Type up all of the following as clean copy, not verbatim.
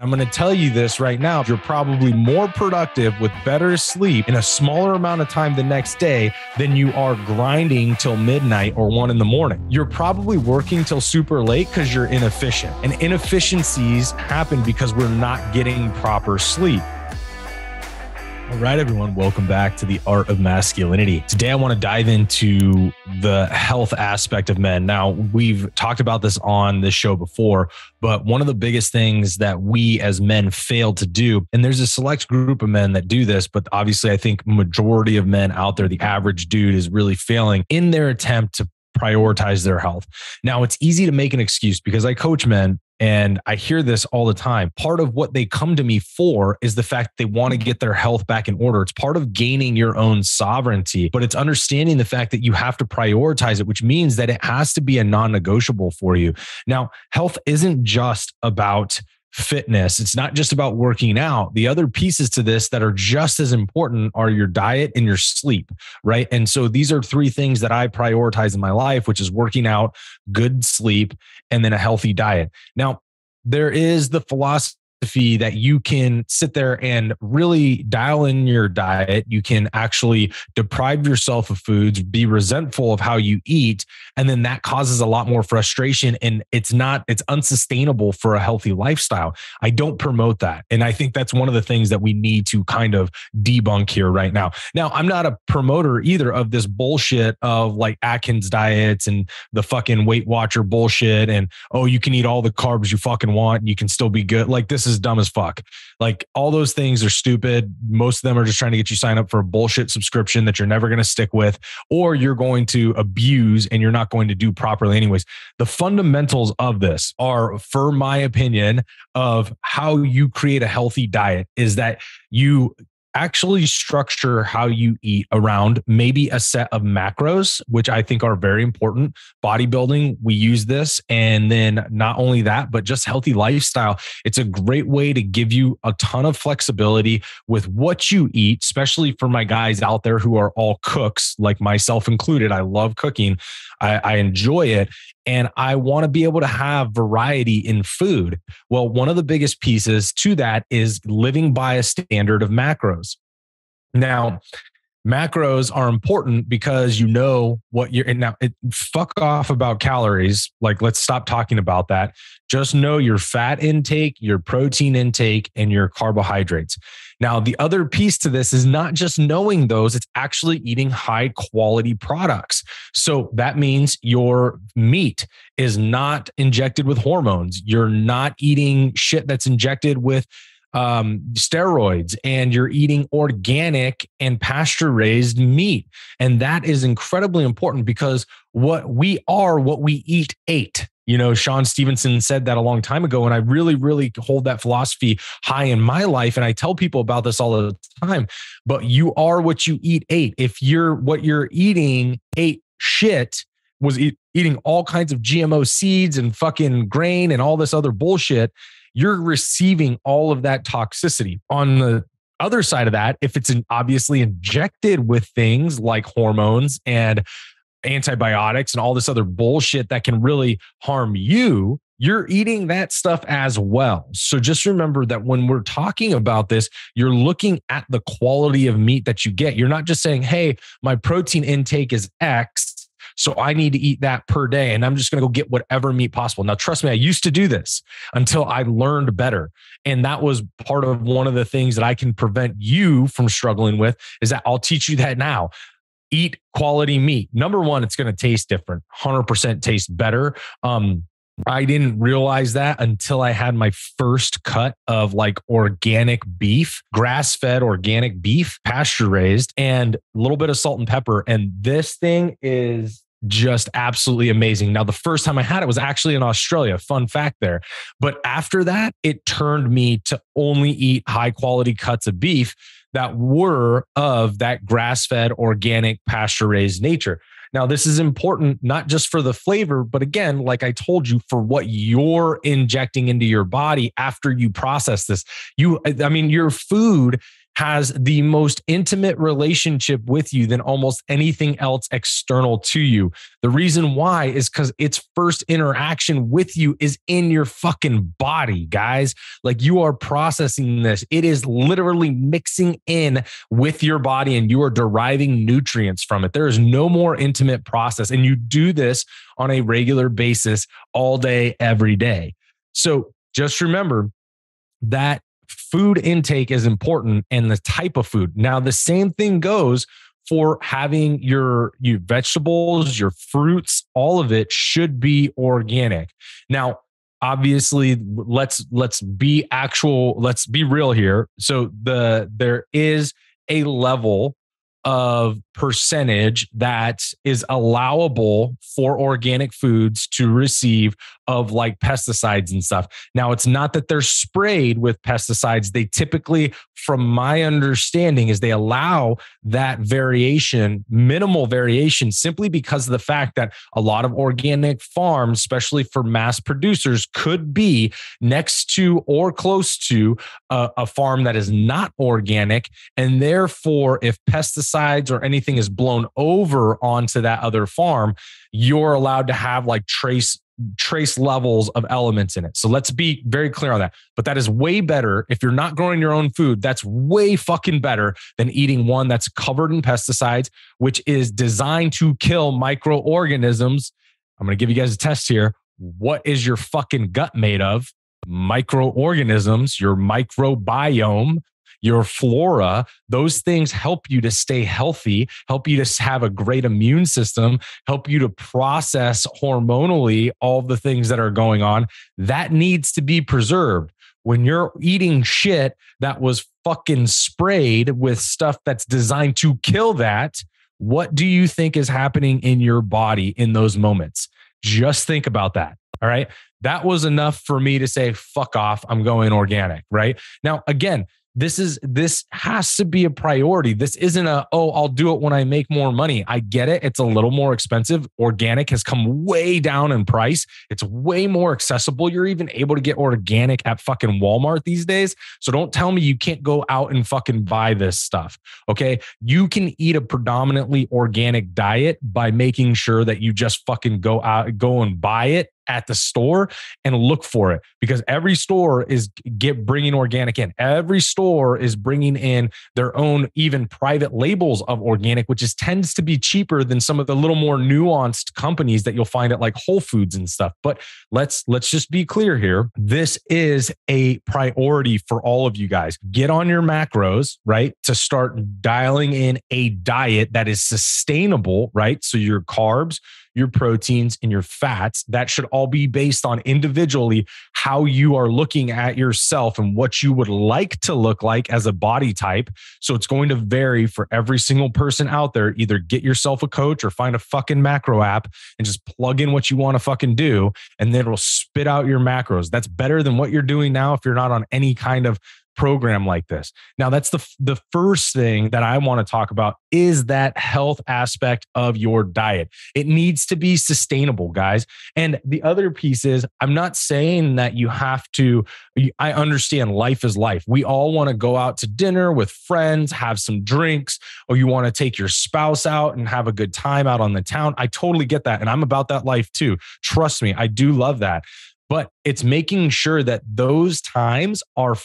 I'm going to tell you this right now. You're probably more productive with better sleep in a smaller amount of time the next day than you are grinding till midnight or 1 a.m. You're probably working till super late because you're inefficient. And inefficiencies happen because we're not getting proper sleep. All right, everyone, welcome back to the Art of Masculinity. Today, I want to dive into the health aspect of men. Now, we've talked about this on this show before, but one of the biggest things that we as men fail to do, and there's a select group of men that do this, but obviously I think majority of men out there, the average dude is really failing in their attempt to prioritize their health. Now, it's easy to make an excuse because I coach men and I hear this all the time. Part of what they come to me for is the fact they want to get their health back in order. It's part of gaining your own sovereignty, but it's understanding the fact that you have to prioritize it, which means that it has to be a non-negotiable for you. Now, health isn't just about fitness. It's not just about working out. The other pieces to this that are just as important are your diet and your sleep, right? And so these are three things that I prioritize in my life, which is working out, good sleep, and then a healthy diet. Now, there is the philosophy that you can sit there and really dial in your diet. You can actually deprive yourself of foods, be resentful of how you eat, and then that causes a lot more frustration, and it's unsustainable for a healthy lifestyle. I don't promote that. And I think that's one of the things that we need to kind of debunk here right now. Now, I'm not a promoter either of this bullshit of like Atkins diets and the fucking Weight Watcher bullshit and, oh, you can eat all the carbs you fucking want and you can still be good. Like, this is dumb as fuck. Like, all those things are stupid. Most of them are just trying to get you signed up for a bullshit subscription that you're never going to stick with, or you're going to abuse and you're not going to do properly anyways. The fundamentals of this are, for my opinion, of how you create a healthy diet is that you actually structure how you eat around maybe a set of macros, which I think are very important. Bodybuilding, we use this. And then not only that, but just healthy lifestyle. It's a great way to give you a ton of flexibility with what you eat, especially for my guys out there who are all cooks, like myself included. I love cooking. I enjoy it. And I want to be able to have variety in food. Well, one of the biggest pieces to that is living by a standard of macros. Now, macros are important because you know what you're, and now fuck off about calories. Like, let's stop talking about that. Just know your fat intake, your protein intake, and your carbohydrates. Now, the other piece to this is not just knowing those, it's actually eating high quality products. So that means your meat is not injected with hormones. You're not eating shit that's injected with steroids, and you're eating organic and pasture raised meat. And that is incredibly important because what we eat ate. You know, Sean Stevenson said that a long time ago. And I really, really hold that philosophy high in my life. And I tell people about this all the time, but you are what you eat ate. If what you're eating ate shit, was eating all kinds of GMO seeds and fucking grain and all this other bullshit, you're receiving all of that toxicity. On the other side of that, if it's obviously injected with things like hormones and antibiotics and all this other bullshit that can really harm you, you're eating that stuff as well. So just remember that when we're talking about this, you're looking at the quality of meat that you get. You're not just saying, hey, my protein intake is X, so I need to eat that per day, and I'm just going to go get whatever meat possible. Now, trust me, I used to do this until I learned better. And that was part of one of the things that I can prevent you from struggling with, is that I'll teach you that now. Eat quality meat. Number one, it's going to taste different, 100% taste better. I didn't realize that until I had my first cut of like organic beef, grass-fed organic beef, pasture raised, and a little bit of salt and pepper. And this thing is just absolutely amazing. Now, the first time I had it was actually in Australia. Fun fact there. But after that, it turned me to only eat high quality cuts of beef that were of that grass-fed organic pasture raised nature. Now, this is important, not just for the flavor, but again, like I told you, for what you're injecting into your body after you process this. Your food has the most intimate relationship with you than almost anything else external to you. The reason why is because its first interaction with you is in your fucking body, guys. Like, you are processing this. It is literally mixing in with your body and you are deriving nutrients from it. There is no more intimate process. And you do this on a regular basis all day, every day. So just remember that food intake is important and the type of food. Now, the same thing goes for having your vegetables, your fruits, all of it should be organic. Now, obviously, let's be real here. So there is a level of percentage that is allowable for organic foods to receive of like pesticides and stuff. Now, it's not that they're sprayed with pesticides. They typically, from my understanding, is they allow that variation, minimal variation, simply because of the fact that a lot of organic farms, especially for mass producers, could be next to or close to a farm that is not organic. And therefore, if pesticides or anything is blown over onto that other farm, you're allowed to have like trace levels of elements in it. So let's be very clear on that. But that is way better. If you're not growing your own food, that's way fucking better than eating one that's covered in pesticides, which is designed to kill microorganisms. I'm going to give you guys a test here. What is your fucking gut made of? Microorganisms, your microbiome, your flora. Those things help you to stay healthy, help you to have a great immune system, help you to process hormonally all the things that are going on. That needs to be preserved. When you're eating shit that was fucking sprayed with stuff that's designed to kill that, what do you think is happening in your body in those moments? Just think about that. All right. That was enough for me to say, fuck off, I'm going organic. Right now, again, this has to be a priority. This isn't I'll do it when I make more money. I get it. It's a little more expensive. Organic has come way down in price. It's way more accessible. You're even able to get organic at fucking Walmart these days. So don't tell me you can't go out and fucking buy this stuff. Okay. You can eat a predominantly organic diet by making sure that you just fucking go and buy it at the store and look for it, because every store is bringing organic in. Every store is bringing in their own even private labels of organic, which tends to be cheaper than some of the little more nuanced companies that you'll find at like Whole Foods and stuff. But let's just be clear here. This is a priority for all of you guys. Get on your macros, right? To start dialing in a diet that is sustainable, right? So your carbs, your proteins, and your fats, that should all be based on individually how you are looking at yourself and what you would like to look like as a body type. So it's going to vary for every single person out there. Either get yourself a coach or find a fucking macro app and just plug in what you want to fucking do, and then it'll spit out your macros. That's better than what you're doing now if you're not on any kind of program like this. Now, that's the first thing that I want to talk about is that health aspect of your diet. It needs to be sustainable, guys. And the other piece is, I'm not saying that you have to, I understand life is life. We all want to go out to dinner with friends, have some drinks, or you want to take your spouse out and have a good time out on the town. I totally get that. And I'm about that life too. Trust me, I do love that. But it's making sure that those times are,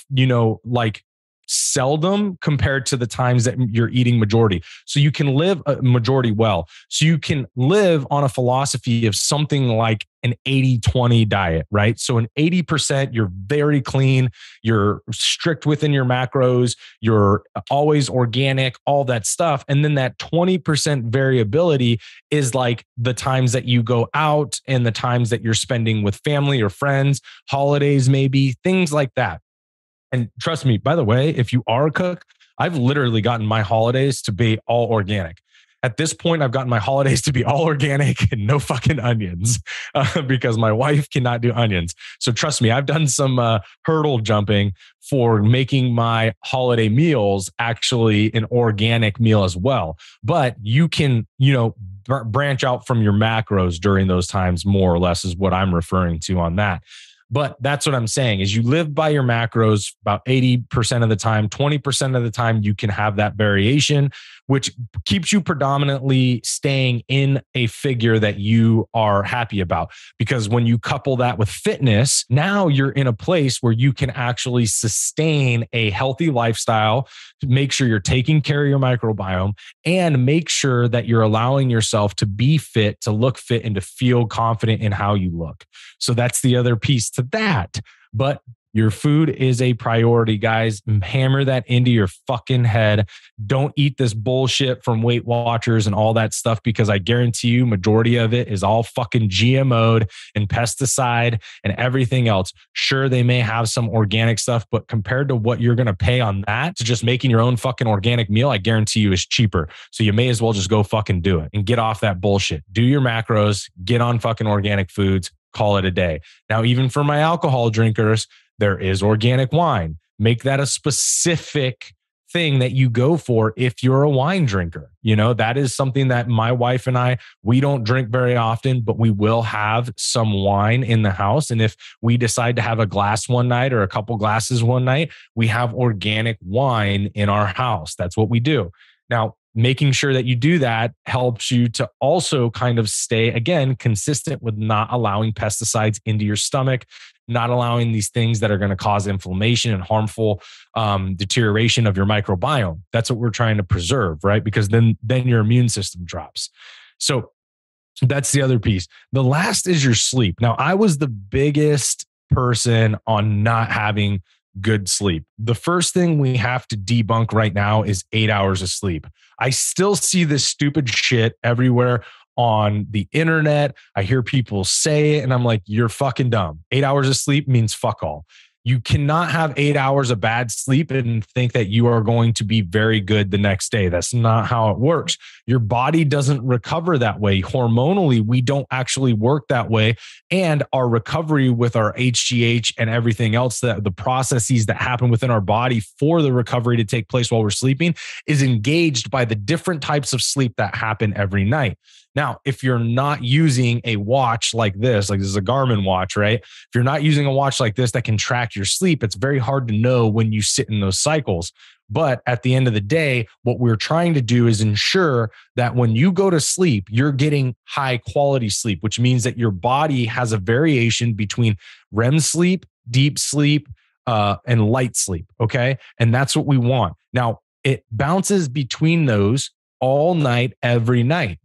like seldom compared to the times that you're eating majority. So you can live a majority well. So you can live on a philosophy of something like an 80-20 diet, right? So an 80%, you're very clean, you're strict within your macros, you're always organic, all that stuff. And then that 20% variability is like the times that you go out and the times that you're spending with family or friends, holidays, maybe things like that. And trust me, by the way, if you are a cook, I've literally gotten my holidays to be all organic. At this point, I've gotten my holidays to be all organic and no fucking onions because my wife cannot do onions. So trust me, I've done some hurdle jumping for making my holiday meals actually an organic meal as well. But you can, branch out from your macros during those times, more or less is what I'm referring to on that. But that's what I'm saying is you live by your macros about 80% of the time, 20% of the time you can have that variation, which keeps you predominantly staying in a figure that you are happy about. Because when you couple that with fitness, now you're in a place where you can actually sustain a healthy lifestyle, make sure you're taking care of your microbiome, and make sure that you're allowing yourself to be fit, to look fit, and to feel confident in how you look. So that's the other piece to that. But your food is a priority, guys. Hammer that into your fucking head. Don't eat this bullshit from Weight Watchers and all that stuff, because I guarantee you majority of it is all fucking GMO'd and pesticide and everything else. Sure, they may have some organic stuff, but compared to what you're going to pay on that to just making your own fucking organic meal, I guarantee you is cheaper. So you may as well just go fucking do it and get off that bullshit. Do your macros, get on fucking organic foods, call it a day. Now, even for my alcohol drinkers, there is organic wine. Make that a specific thing that you go for if you're a wine drinker. You know, that is something that my wife and I, we don't drink very often, but we will have some wine in the house. And if we decide to have a glass one night or a couple glasses one night, we have organic wine in our house. That's what we do. Now, making sure that you do that helps you to also kind of stay, again, consistent with not allowing pesticides into your stomach, not allowing these things that are going to cause inflammation and harmful deterioration of your microbiome. That's what we're trying to preserve, right? Because then your immune system drops. So that's the other piece. The last is your sleep. Now, I was the biggest person on not having good sleep. The first thing we have to debunk right now is 8 hours of sleep. I still see this stupid shit everywhere on the internet. I hear people say it and I'm like, you're fucking dumb. 8 hours of sleep means fuck all. You cannot have 8 hours of bad sleep and think that you are going to be very good the next day. That's not how it works. Your body doesn't recover that way. Hormonally, we don't actually work that way. And our recovery with our HGH and everything else, that the processes that happen within our body for the recovery to take place while we're sleeping is engaged by the different types of sleep that happen every night. Now, if you're not using a watch like this is a Garmin watch, right? If you're not using a watch like this that can track your sleep, it's very hard to know when you sit in those cycles. But at the end of the day, what we're trying to do is ensure that when you go to sleep, you're getting high quality sleep, which means that your body has a variation between REM sleep, deep sleep, and light sleep. Okay. And that's what we want. Now, it bounces between those all night, every night.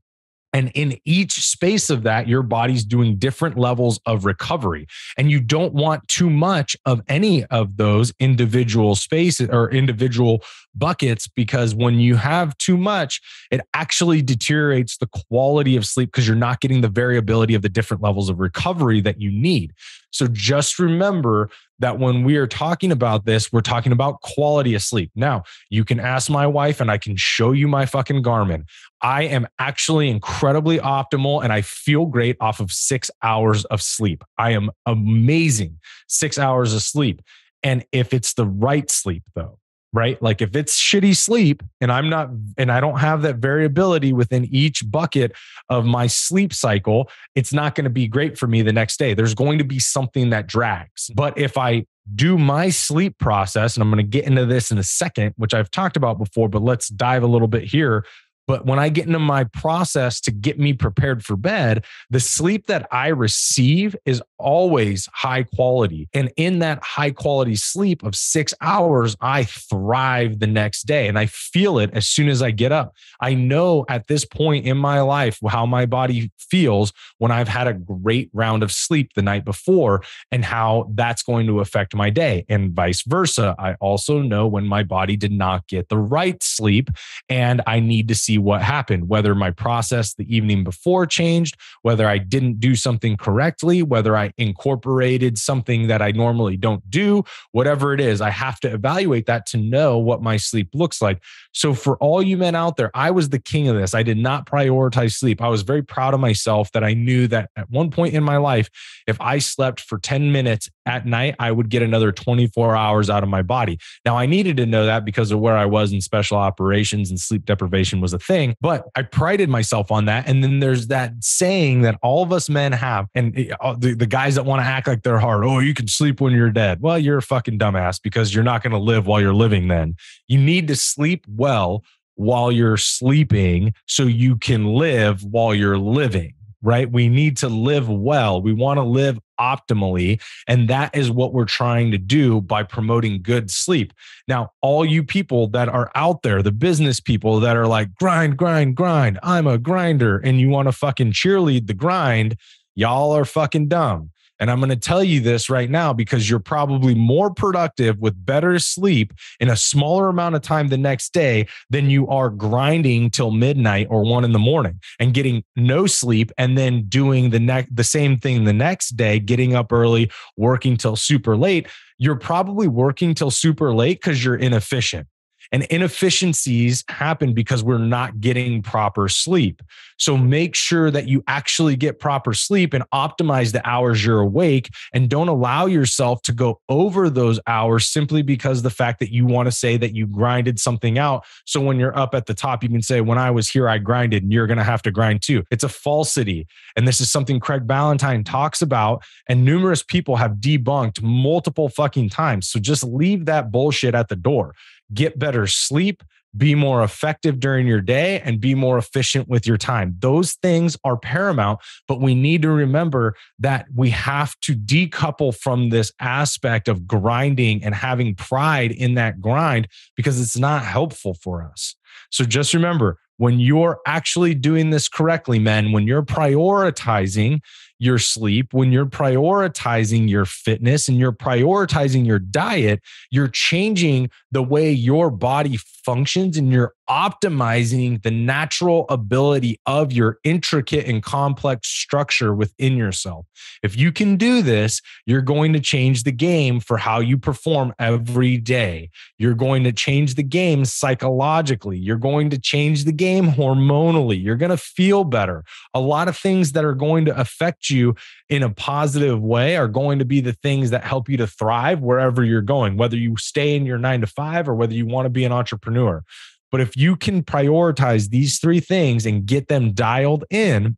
And in each space of that, your body's doing different levels of recovery. And you don't want too much of any of those individual spaces or individual buckets, because when you have too much, it actually deteriorates the quality of sleep because you're not getting the variability of the different levels of recovery that you need. So just remember that when we are talking about this, we're talking about quality of sleep. Now, you can ask my wife and I can show you my fucking Garmin. I am actually incredibly optimal and I feel great off of 6 hours of sleep. I am amazing. 6 hours of sleep. And if it's the right sleep though, right? Like if it's shitty sleep and I don't have that variability within each bucket of my sleep cycle, it's not going to be great for me the next day. There's going to be something that drags. But if I do my sleep process, and I'm going to get into this in a second, which I've talked about before, but let's dive a little bit here. But when I get into my process to get me prepared for bed, the sleep that I receive is always high quality. And in that high quality sleep of 6 hours, I thrive the next day and I feel it as soon as I get up. I know at this point in my life how my body feels when I've had a great round of sleep the night before and how that's going to affect my day, and vice versa. I also know when my body did not get the right sleep and I need to see what happened, whether my process the evening before changed, whether I didn't do something correctly, whether I incorporated something that I normally don't do, whatever it is, I have to evaluate that to know what my sleep looks like. So for all you men out there, I was the king of this. I did not prioritize sleep. I was very proud of myself that I knew that at one point in my life, if I slept for 10 minutes at night, I would get another 24 hours out of my body. Now I needed to know that because of where I was in special operations and sleep deprivation was a thing, but I prided myself on that. And then there's that saying that all of us men have, and the guy guys that want to act like they're hard. Oh, you can sleep when you're dead. Well, you're a fucking dumbass because you're not going to live while you're living then. You need to sleep well while you're sleeping so you can live while you're living, right? We need to live well. We want to live optimally. And that is what we're trying to do by promoting good sleep. Now, all you people that are out there, the business people that are like, grind, grind, grind, I'm a grinder, and you want to fucking cheerlead the grind, y'all are fucking dumb. And I'm going to tell you this right now because you're probably more productive with better sleep in a smaller amount of time the next day than you are grinding till midnight or 1 a.m. and getting no sleep and then doing the same thing the next day, getting up early, working till super late. You're probably working till super late because you're inefficient. And inefficiencies happen because we're not getting proper sleep. So make sure that you actually get proper sleep and optimize the hours you're awake, and don't allow yourself to go over those hours simply because the fact that you want to say that you grinded something out. So when you're up at the top, you can say, when I was here, I grinded, and you're going to have to grind too. It's a falsity. And this is something Craig Ballantyne talks about, and numerous people have debunked multiple fucking times. So just leave that bullshit at the door. Get better sleep, be more effective during your day, and be more efficient with your time. Those things are paramount, but we need to remember that we have to decouple from this aspect of grinding and having pride in that grind because it's not helpful for us. So just remember, when you're actually doing this correctly, men, when you're prioritizing your sleep, when you're prioritizing your fitness and you're prioritizing your diet, you're changing the way your body functions and you're optimizing the natural ability of your intricate and complex structure within yourself. If you can do this, you're going to change the game for how you perform every day. You're going to change the game psychologically. You're going to change the game hormonally. You're going to feel better. A lot of things that are going to affect you in a positive way are going to be the things that help you to thrive wherever you're going, whether you stay in your 9 to 5 or whether you want to be an entrepreneur. But if you can prioritize these 3 things and get them dialed in,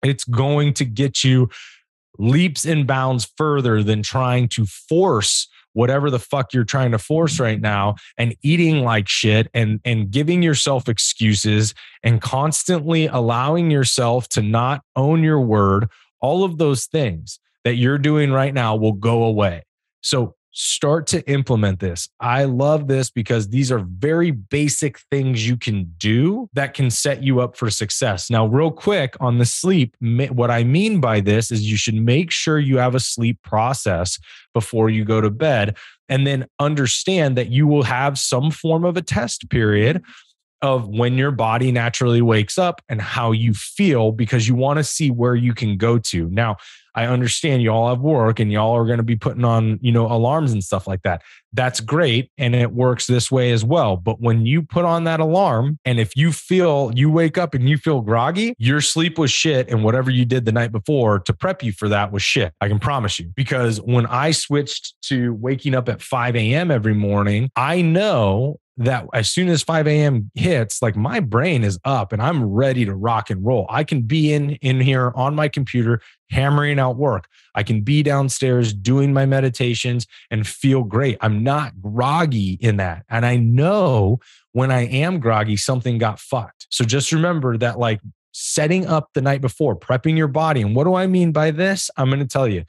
it's going to get you leaps and bounds further than trying to force whatever the fuck you're trying to force right now and eating like shit and giving yourself excuses and constantly allowing yourself to not own your word. All of those things that you're doing right now will go away. So start to implement this. I love this because these are very basic things you can do that can set you up for success. Now, real quick on the sleep, what I mean by this is you should make sure you have a sleep process before you go to bed, and then understand that you will have some form of a test period of when your body naturally wakes up and how you feel, because you want to see where you can go to. Now, I understand you all have work and y'all are going to be putting on, alarms and stuff like that. That's great. And it works this way as well. But when you put on that alarm, and if you wake up and you feel groggy, your sleep was shit. And whatever you did the night before to prep you for that was shit. I can promise you, because when I switched to waking up at 5 a.m. every morning, I know that as soon as 5 a.m. hits, like my brain is up and I'm ready to rock and roll. I can be in here on my computer, hammering out work. I can be downstairs doing my meditations and feel great. I'm not groggy in that. And I know when I am groggy, something got fucked. So just remember that, like, setting up the night before, prepping your body. And what do I mean by this? I'm going to tell you.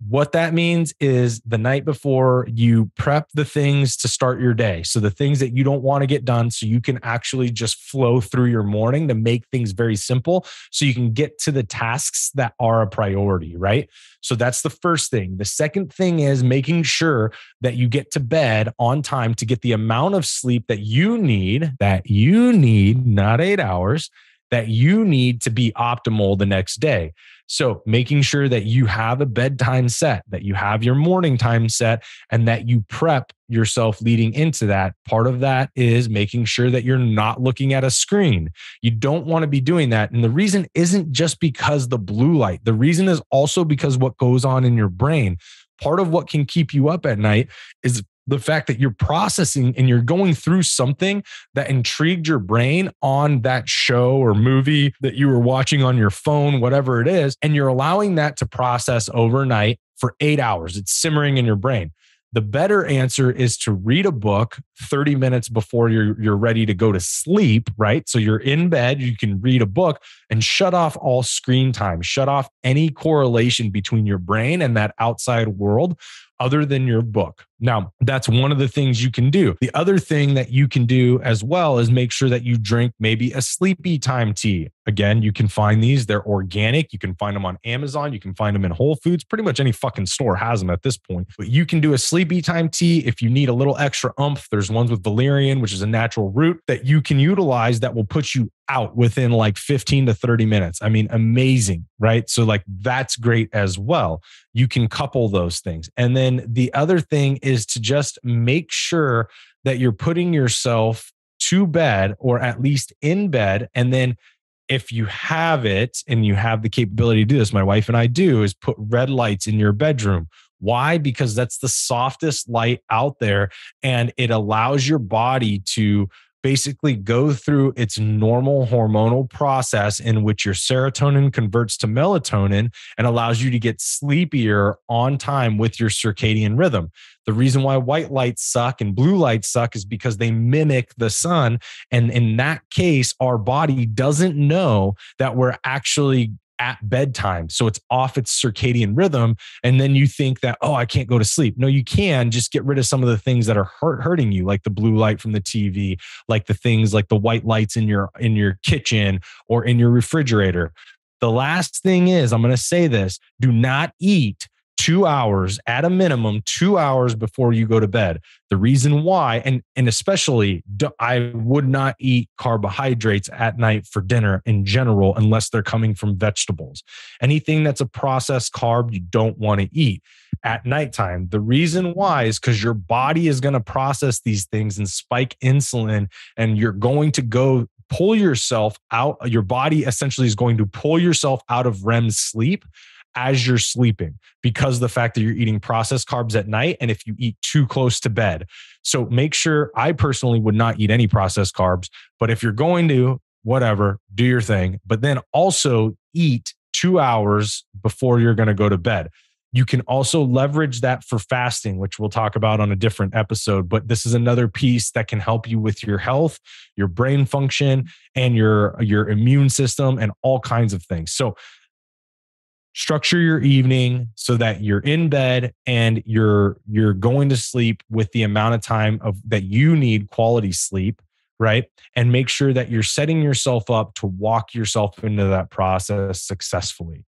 What that means is the night before you prep the things to start your day. So the things that you don't want to get done, so you can actually just flow through your morning to make things very simple so you can get to the tasks that are a priority, right? So that's the first thing. The second thing is making sure that you get to bed on time to get the amount of sleep that you need, not 8 hours, that you need to be optimal the next day. So making sure that you have a bedtime set, that you have your morning time set, and that you prep yourself leading into that. Part of that is making sure that you're not looking at a screen. You don't want to be doing that. And the reason isn't just because the blue light. The reason is also because what goes on in your brain. Part of what can keep you up at night is the fact that you're processing and you're going through something that intrigued your brain on that show or movie that you were watching on your phone, whatever it is, and you're allowing that to process overnight for 8 hours. It's simmering in your brain. The better answer is to read a book 30 minutes before you're ready to go to sleep, right? So you're in bed, you can read a book and shut off all screen time, shut off any correlation between your brain and that outside world other than your book. Now, that's one of the things you can do. The other thing that you can do as well is make sure that you drink maybe a sleepy time tea. Again, you can find these. They're organic. You can find them on Amazon. You can find them in Whole Foods. Pretty much any fucking store has them at this point. But you can do a sleepy time tea. If you need a little extra oomph, there's ones with valerian, which is a natural root that you can utilize that will put you out within like 15 to 30 minutes. I mean, amazing, right? So like that's great as well. You can couple those things. And then the other thing is to just make sure that you're putting yourself to bed or at least in bed. And then if you have it and you have the capability to do this, my wife and I do, is put red lights in your bedroom. Why? Because that's the softest light out there and it allows your body to basically go through its normal hormonal process in which your serotonin converts to melatonin and allows you to get sleepier on time with your circadian rhythm. The reason why white lights suck and blue lights suck is because they mimic the sun. And in that case, our body doesn't know that we're actually at bedtime. So it's off its circadian rhythm. And then you think that, oh, I can't go to sleep. No, you can just get rid of some of the things that are hurting you, like the blue light from the TV, like the things like the white lights in your kitchen or in your refrigerator. The last thing is, I'm going to say this, do not eat 2 hours at a minimum, 2 hours before you go to bed. The reason why, and especially I would not eat carbohydrates at night for dinner in general, unless they're coming from vegetables. Anything that's a processed carb, you don't want to eat at nighttime. The reason why is because your body is going to process these things and spike insulin, and you're going to go pull yourself out. Your body essentially is going to pull yourself out of REM sleep as you're sleeping because of the fact that you're eating processed carbs at night and if you eat too close to bed. So make sure, I personally would not eat any processed carbs, but if you're going to, whatever, do your thing, but then also eat 2 hours before you're going to go to bed. You can also leverage that for fasting, which we'll talk about on a different episode, but this is another piece that can help you with your health, your brain function, and your immune system and all kinds of things. So structure your evening so that you're in bed and you're going to sleep with the amount of time that you need quality sleep, right? And make sure that you're setting yourself up to walk yourself into that process successfully.